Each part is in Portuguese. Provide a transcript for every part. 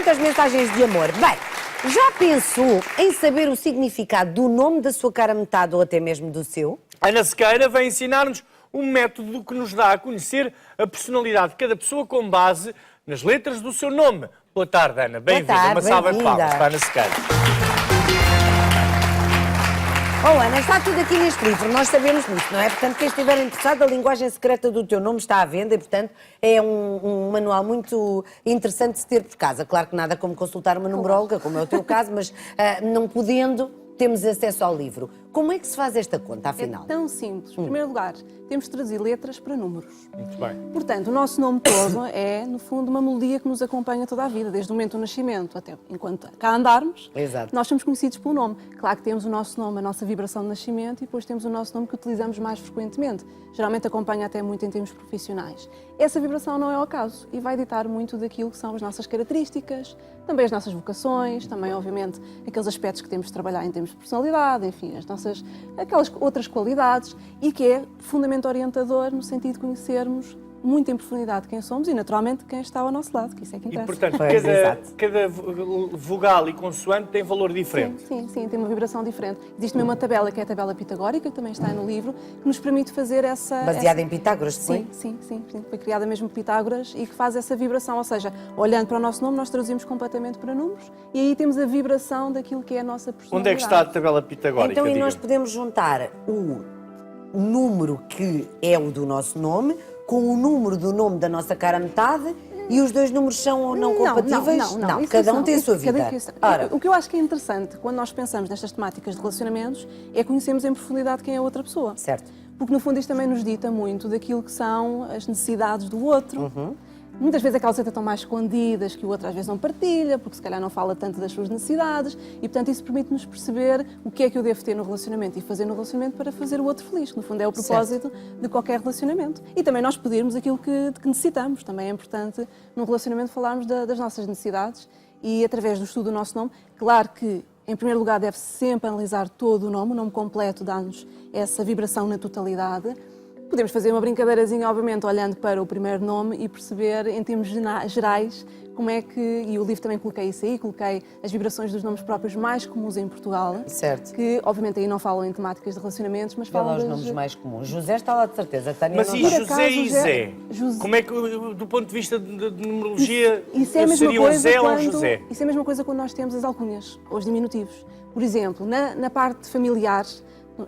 muitas mensagens de amor. Bem, já pensou em saber o significado do nome da sua cara metade ou até mesmo do seu? Ana Sequeira vai ensinar-nos um método que nos dá a conhecer a personalidade de cada pessoa com base nas letras do seu nome. Boa tarde, Ana. Bem-vinda. Uma salva de palmas para a Ana Sequeira. Oh, Ana, está tudo aqui neste livro, nós sabemos disso, não é? Portanto, quem estiver interessado, a linguagem secreta do teu nome está à venda e, portanto, é um manual muito interessante de se ter por casa. Claro que nada como consultar uma numeróloga, como é o teu caso, mas não podendo, temos acesso ao livro. Como é que se faz esta conta, afinal? É tão simples. Em primeiro lugar, temos de traduzir letras para números. Muito bem. Portanto, o nosso nome todo é, no fundo, uma melodia que nos acompanha toda a vida, desde o momento do nascimento até enquanto cá andarmos. Exato. Nós somos conhecidos pelo nome. Claro que temos o nosso nome, a nossa vibração de nascimento, e depois temos o nosso nome que utilizamos mais frequentemente. Geralmente acompanha até muito em termos profissionais. Essa vibração não é ao acaso e vai ditar muito daquilo que são as nossas características, também as nossas vocações, também, obviamente, aqueles aspectos que temos de trabalhar em termos de personalidade, enfim, aquelas outras qualidades, e que é fundamento orientador no sentido de conhecermos muito em profundidade quem somos e, naturalmente, quem está ao nosso lado, que isso é que E, interessa. portanto, Pois, cada vogal e consoante tem valor diferente. Sim, tem uma vibração diferente. Existe mesmo uma tabela, que é a tabela pitagórica, que também está no livro, que nos permite fazer essa... Baseada em Pitágoras, Sim. Foi criada mesmo por Pitágoras e que faz essa vibração, ou seja, olhando para o nosso nome, nós traduzimos completamente para números e aí temos a vibração daquilo que é a nossa personalidade. Onde é que está a tabela pitagórica? Então, e nós diga-me? podemos juntar o número que é o do nosso nome com o número do nome da nossa cara metade e os dois números são ou não compatíveis? Não, cada um tem a sua vida. Ora, O que eu acho que é interessante quando nós pensamos nestas temáticas de relacionamentos é conhecermos em profundidade quem é a outra pessoa. certo. Porque no fundo isto também nos dita muito daquilo que são as necessidades do outro. Muitas vezes aquelas até estão mais escondidas, que o outro às vezes não partilha, porque se calhar não fala tanto das suas necessidades, e portanto isso permite-nos perceber o que é que eu devo ter no relacionamento e fazer no relacionamento para fazer o outro feliz, que no fundo é o propósito de qualquer relacionamento. E também nós pedirmos aquilo que necessitamos. Também é importante num relacionamento falarmos das nossas necessidades e através do estudo do nosso nome, claro que em primeiro lugar deve-se sempre analisar todo o nome completo dá-nos essa vibração na totalidade. Podemos fazer uma brincadeirazinha, obviamente, olhando para o primeiro nome e perceber, em termos gerais, como é que... E o livro também coloquei isso aí, coloquei as vibrações dos nomes próprios mais comuns em Portugal. Certo. Que, obviamente, aí não falam em temáticas de relacionamentos, mas Vê lá falam os das... nomes mais comuns. José está lá de certeza. Tânia Mas não e está. José e Zé? José. Como é que, do ponto de vista de numerologia, Isso é a mesma seria um coisa Zé ou um quando... José? Isso é a mesma coisa quando nós temos as alcunhas, ou os diminutivos. Por exemplo, na parte familiar,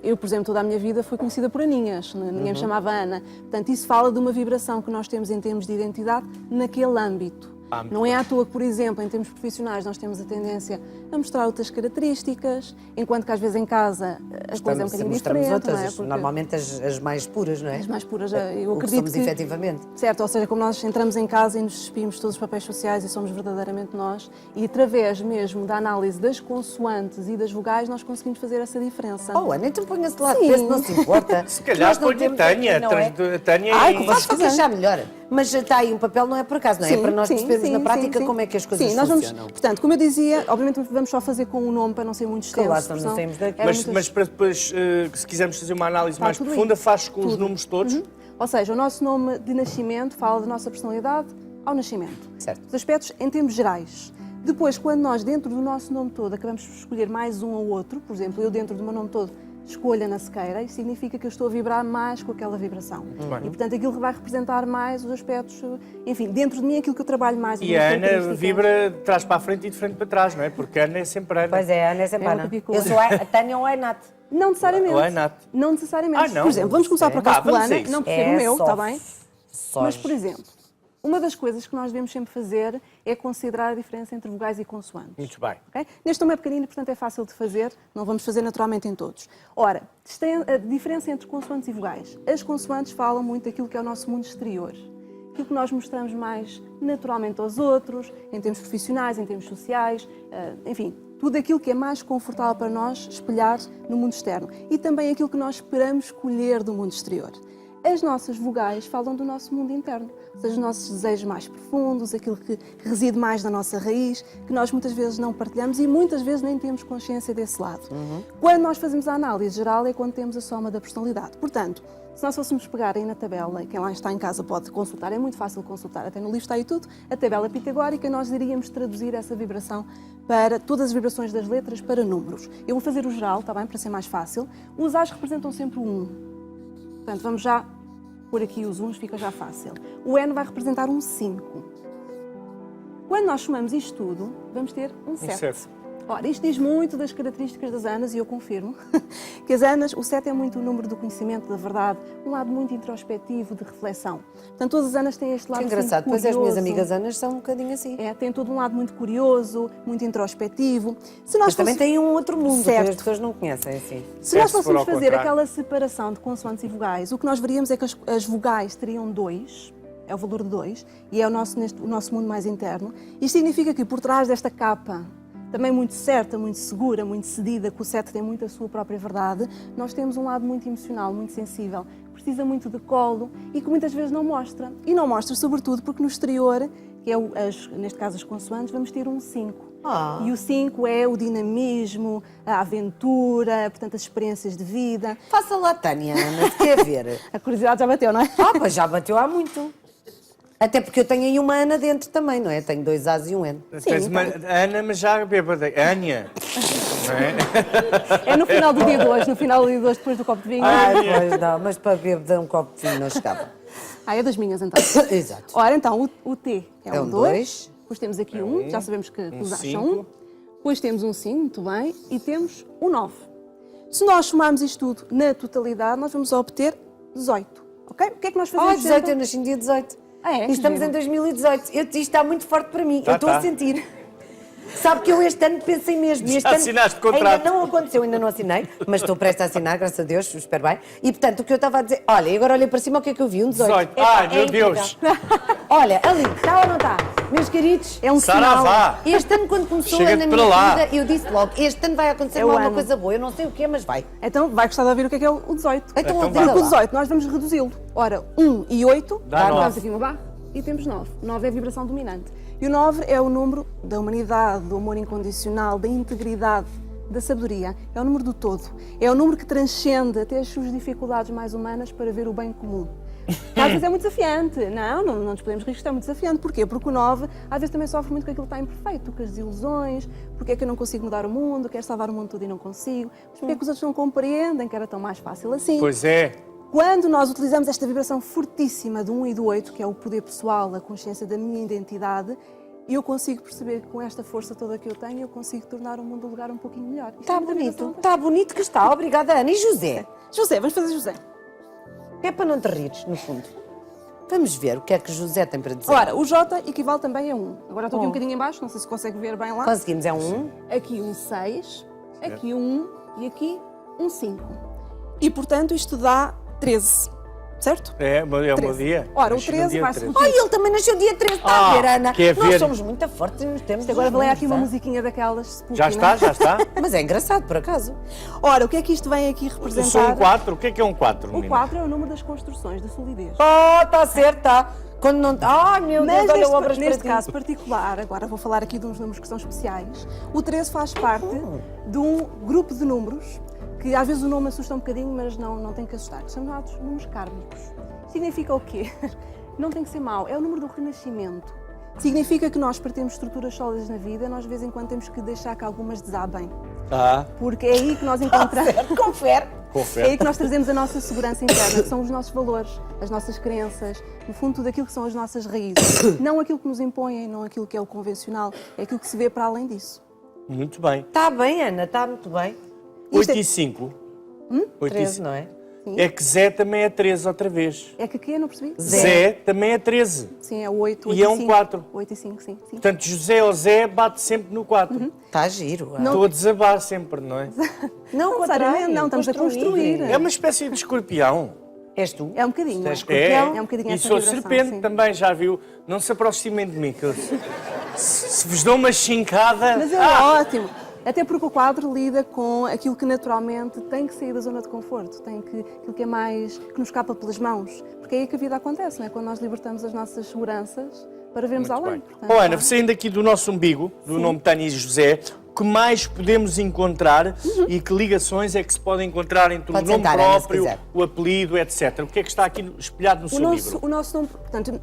eu, por exemplo, toda a minha vida fui conhecida por Aninhas, ninguém me chamava Ana. Portanto, isso fala de uma vibração que nós temos em termos de identidade naquele âmbito. Não é à toa que, por exemplo, em termos profissionais, nós temos a tendência a mostrar outras características, enquanto que às vezes em casa a coisa é um bocadinho Mostramos diferente. outras, não é? Porque normalmente as mais puras, não é? as mais puras, eu O que acredito somos que... efetivamente. Certo, ou seja, como nós entramos em casa e nos despimos todos os papéis sociais e somos verdadeiramente nós, e através mesmo da análise das consoantes e das vogais, nós conseguimos fazer essa diferença. Oh, Ana, então ponha-se lá, Sim. penso, não se importa. Se calhar põe a Tânia. Não é? A Tânia Ai, é... que vais fazer achar melhor. Mas está aí um papel, não é por acaso, não é? É para nós percebermos na prática sim. como é que as coisas Sim, nós vamos, funcionam. portanto, como eu dizia, obviamente vamos só fazer com o nome para não ser muito extenso. Claro, senão senão saímos daqui. era Mas para depois, se quisermos fazer uma análise mais tudo profunda, aí. faz com os números todos? Ou seja, o nosso nome de nascimento fala da nossa personalidade ao nascimento. Certo. Os aspectos em termos gerais. Depois, quando nós, dentro do nosso nome todo, acabamos por escolher mais um ou outro, por exemplo, eu dentro do meu nome todo escolho a Ana Sequeira, isso significa que eu estou a vibrar mais com aquela vibração. E, portanto, aquilo que vai representar mais os aspectos, enfim, dentro de mim, aquilo que eu trabalho mais. E a Ana vibra de trás para a frente e de frente para trás, não é? Porque a Ana é sempre Ana. Pois é, a Ana é sempre É Ana. outra picuda. Eu sou a Tânia ou a Nath. Não necessariamente. Ou é nato. Não necessariamente. Não? Por exemplo, vamos começar por acaso Vamos a pela Ana, isso. não por ser o meu, só está bem? só Mas, por exemplo, uma das coisas que nós devemos sempre fazer é considerar a diferença entre vogais e consoantes. Muito bem. Okay? Neste nome é pequenino, portanto é fácil de fazer, não vamos fazer naturalmente em todos. Ora, tem a diferença entre consoantes e vogais. As consoantes falam muito daquilo que é o nosso mundo exterior. Aquilo que nós mostramos mais naturalmente aos outros, em termos profissionais, em termos sociais, enfim, tudo aquilo que é mais confortável para nós espelhar no mundo externo. E também aquilo que nós esperamos colher do mundo exterior. As nossas vogais falam do nosso mundo interno, ou seja, os nossos desejos mais profundos, aquilo que reside mais na nossa raiz, que nós muitas vezes não partilhamos e muitas vezes nem temos consciência desse lado. Quando nós fazemos a análise geral é quando temos a soma da personalidade. Portanto, Se nós fôssemos pegar aí na tabela, e quem lá está em casa pode consultar, é muito fácil consultar, até no livro está aí tudo, a tabela pitagórica, nós iríamos traduzir essa vibração para todas as vibrações das letras para números. Eu vou fazer o geral, está bem, para ser mais fácil. Os A's representam sempre o 1. Portanto, vamos já pôr aqui os 1's, fica já fácil. O N vai representar um 5. Quando nós somamos isto tudo, vamos ter um 7. Ora, isto diz muito das características das Anas, e eu confirmo que as Anas, o 7 é muito o número do conhecimento, da verdade, um lado muito introspectivo, de reflexão. Portanto, todas as Anas têm este lado Que engraçado, curioso. pois as minhas amigas Anas são um bocadinho assim. É, tem todo um lado muito curioso, muito introspectivo. Se nós Mas também tem um outro mundo Certo. que as pessoas não conhecem assim. Se nós Se for fôssemos ao fazer contrário. aquela separação de consoantes e vogais, o que nós veríamos é que as vogais teriam 2, é o valor de 2, e é o nosso mundo mais interno. Isto significa que por trás desta capa, também muito certa, muito segura, muito cedida, que o 7 tem muito a sua própria verdade, nós temos um lado muito emocional, muito sensível, que precisa muito de colo e que muitas vezes não mostra. E não mostra sobretudo porque no exterior, que é neste caso as consoantes, vamos ter um 5. E o 5 é o dinamismo, a aventura, portanto as experiências de vida. Faça lá, Tânia, Ana, se quer ver. A curiosidade já bateu, não é? Pois já bateu há muito. Até porque eu tenho aí uma Ana dentro também, não é? Tenho 2 A's e um N. Tens uma Ana, mas já bêbada. Ania. Não é? É no final do dia de hoje, depois do copo de vinho. Pois não, mas para beber dar um copo de vinho não chegava. É das minhas então. Exato. Ora, então, o T é um um 2. dois. Depois temos aqui um, já sabemos que os A's são 1. cinco. Depois temos um 5, muito bem. E temos um 9. Se nós somarmos isto tudo na totalidade, nós vamos obter 18. Ok? O que é que nós fazemos? 18, sempre? eu nasci no dia 18. É? E estamos Giro. em 2018. Isto está muito forte para mim. Tá, eu estou tá. a sentir. Sabe que eu este ano pensei mesmo. E este Já ano assinaste contrato? Ainda não aconteceu, ainda não assinei, mas estou prestes a assinar, graças a Deus, espero bem. E portanto, o que eu estava a dizer, olha, e agora olhei para cima, o que é que eu vi? Um 18. 18. Epá, Ai, meu incrível. Deus. Olha, ali, está ou não está? Meus queridos, É um sinal. Saravá. este ano quando começou Chega-te na para minha lá. vida, eu disse logo, este ano vai acontecer É o alguma ano. coisa boa. Eu não sei o quê, mas vai. Então, vai gostar de ouvir o que é o 18. Então, Então diga vá. Porque o lá. 18 nós vamos reduzi-lo. Ora, 1 e 8, Dá damos nove. aqui uma barra e temos 9. 9 é a vibração dominante. E o 9 é o número da humanidade, do amor incondicional, da integridade, da sabedoria. É o número do todo. É o número que transcende até as suas dificuldades mais humanas para ver o bem comum. Que às vezes é muito desafiante. Não nos podemos rir que isto é muito desafiante. Porquê? Porque o 9 às vezes também sofre muito com aquilo que está imperfeito, com as desilusões, porque é que eu não consigo mudar o mundo, quero salvar o mundo todo e não consigo, porque é que os outros não compreendem que era tão mais fácil assim. Pois é. Quando nós utilizamos esta vibração fortíssima do 1 e do 8, que é o poder pessoal, a consciência da minha identidade, eu consigo perceber que com esta força toda que eu tenho, eu consigo tornar o mundo um lugar um pouquinho melhor. Isto Está é muita bonito, vibração. está bonito que está. Obrigada, Ana. E José? José, vamos fazer José. É para não te rires, no fundo. Vamos ver o que é que José tem para dizer. Ora, o J equivale também a 1. Agora estou aqui um Oh. bocadinho em baixo, não sei se consegue ver bem lá. Conseguimos, é um. Aqui um 6, aqui um 1 e aqui um 5. E, portanto, isto dá 13. Certo? É o meu 13. dia. Ora, o Nasci no 13 dia vai-se 13. repetir. Ai, ele também nasceu dia 13, está a ver, Ana? quer Nós ver? somos muito fortes nos tempos. Agora vou ler aqui uma música. musiquinha daquelas spooky, Já não está, é? já está. Mas é engraçado, por acaso. Ora, o que é que isto vem aqui Eu representar? sou um 4. O que é um 4, O menina? 4 é o número das construções, da solidez. Oh, está certo, está. Quando não... Ai, meu Mas Deus, olha obras neste para ti. caso particular, agora vou falar aqui de uns números que são especiais, o 13 faz parte de um grupo de números que às vezes o nome assusta um bocadinho, mas não tem que assustar, que são chamados números kármicos. Significa o quê? Não tem que ser mau, é o número do renascimento. Significa que nós, para termos estruturas sólidas na vida, nós de vez em quando temos que deixar que algumas desabem. Ah, Porque é aí que nós encontramos... Confere. É confere. aí que nós trazemos a nossa segurança interna, que são os nossos valores, as nossas crenças, no fundo tudo aquilo que são as nossas raízes. Não aquilo que nos impõem, não aquilo que é o convencional, é aquilo que se vê para além disso. Muito bem. Está bem, Ana, está muito bem. Isto 8 é- e 5. 8 e 13, 5. não é? É que Zé também é 13 outra vez. É que aqui eu não percebi? Zé também é 13. Sim, é o 8, 8 E é e um 5. 4. 8 e 5, sim. Portanto, José ou Zé bate sempre no 4. Está giro. Ana. Estou a desabar sempre, não é? Não, necessariamente, não, estamos a construir. É uma espécie de escorpião. És tu? É um bocadinho. És É, É um bocadinho e essa sou vibração, serpente sim. também, já viu? Não se aproximem de mim, que eu... se vos dou uma chincada... Mas é ótimo. Até porque o quadro lida com aquilo que naturalmente tem que sair da zona de conforto, aquilo que é mais, que nos escapa pelas mãos. Porque é aí que a vida acontece, não é? Quando nós libertamos as nossas seguranças para vermos Muito além. bem. Portanto, Oh, Ana, tá. saindo aqui do nosso umbigo, do nome Tânia e José, que mais podemos encontrar e que ligações é que se podem encontrar entre Pode o nome sentar, Ana, se próprio, quiser. o apelido, etc. O que é que está aqui espelhado no seu livro? O nosso nome, portanto,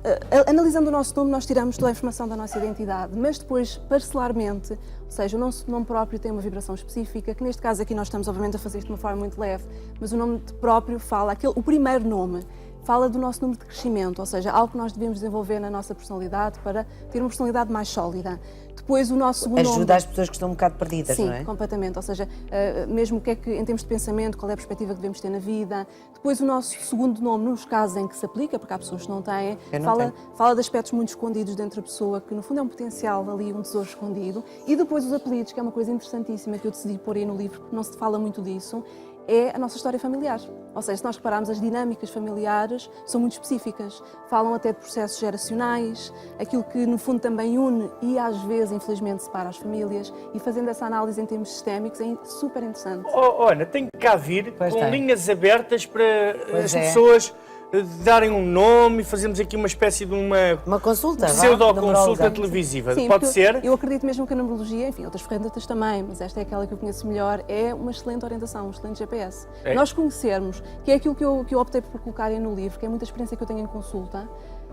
analisando o nosso nome, nós tiramos toda a informação da nossa identidade, mas depois, parcelarmente, ou seja, o nosso nome próprio tem uma vibração específica, que neste caso aqui nós estamos, obviamente, a fazer isto de uma forma muito leve, mas o nome próprio fala, o primeiro nome, fala do nosso número de crescimento, ou seja, algo que nós devemos desenvolver na nossa personalidade para ter uma personalidade mais sólida. Depois o nosso segundo nome... Ajuda as pessoas que estão um bocado perdidas, Sim, não é? completamente. Ou seja, mesmo o que é que, em termos de pensamento, qual é a perspectiva que devemos ter na vida. Depois o nosso segundo nome, nos casos em que se aplica, porque há pessoas que não têm, fala de aspectos muito escondidos dentro da pessoa, que no fundo é um potencial ali, um tesouro escondido. E depois os apelidos, que é uma coisa interessantíssima que eu decidi pôr aí no livro, porque não se fala muito disso, é a nossa história familiar. Ou seja, se nós repararmos, as dinâmicas familiares são muito específicas. Falam até de processos geracionais, aquilo que no fundo também une e às vezes, infelizmente, separa as famílias. E fazendo essa análise em termos sistémicos é super interessante. Oh, Ana, tem que cá vir Pois com tem. linhas abertas para Pois as é. pessoas darem um nome e fazermos aqui uma espécie de uma consulta, pseudo-consulta numeróloga. televisiva. Sim, Pode porque ser? Eu acredito mesmo que a numerologia, enfim, outras ferramentas também, mas esta é aquela que eu conheço melhor, é uma excelente orientação, um excelente GPS. É. Nós conhecermos, que é aquilo que eu optei por colocar aí no livro, que é muita experiência que eu tenho em consulta,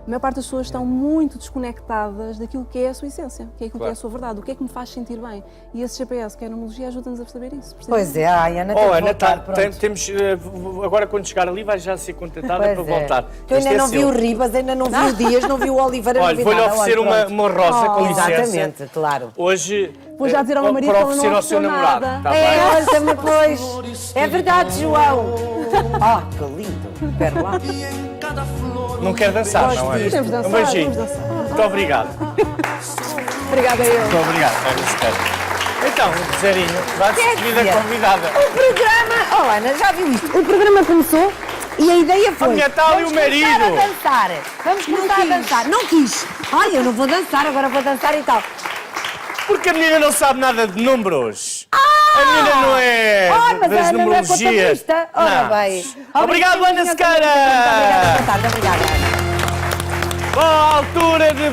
a maior parte das pessoas estão muito desconectadas daquilo que é a sua essência, que é aquilo que é a sua verdade, o que é que me faz sentir bem. E esse GPS, que é a numerologia, ajuda-nos a perceber isso. Pois é, a Ana tem Oh, que Ana, voltar, pronto. temos, agora quando chegar ali vai já ser contratada Pois para é. voltar. Eu Este ainda é não vi seu. o Ribas, ainda não vi o Dias, não vi o Oliveira, não Olha, vi vou-lhe nada. oferecer Olha, pronto. uma rosa, com licença. Exatamente, claro. Hoje, Vou já dizer ao meu marido para que ela não oferecer ao seu ofereceu namorado. nada. Tá bem? Olha, também pois. É verdade, João. Que lindo. Espera lá. Não quer dançar, Gosto não é? disto. Podemos dançar, Um beijinho. podemos dançar. Muito obrigado. Obrigada a eu. Muito obrigado, Ana Sequeira. Então, Zerinho, vai-se Quer seguida dizer, convidada. O programa... Oh, Ana, já viu isto? O programa começou e a ideia foi... Olha, está ali o marido. Vamos começar a dançar. Vamos começar a dançar. Não quis. Ai, eu não vou dançar, agora vou dançar e tal. Porque a menina não sabe nada de números. A menina não é Mas das a Ana não é numerologias. contabilista. Ora Não. bem. Obrigado, Ana Muito Sequeira. obrigada, boa tarde. Obrigada, Ana. Boa altura de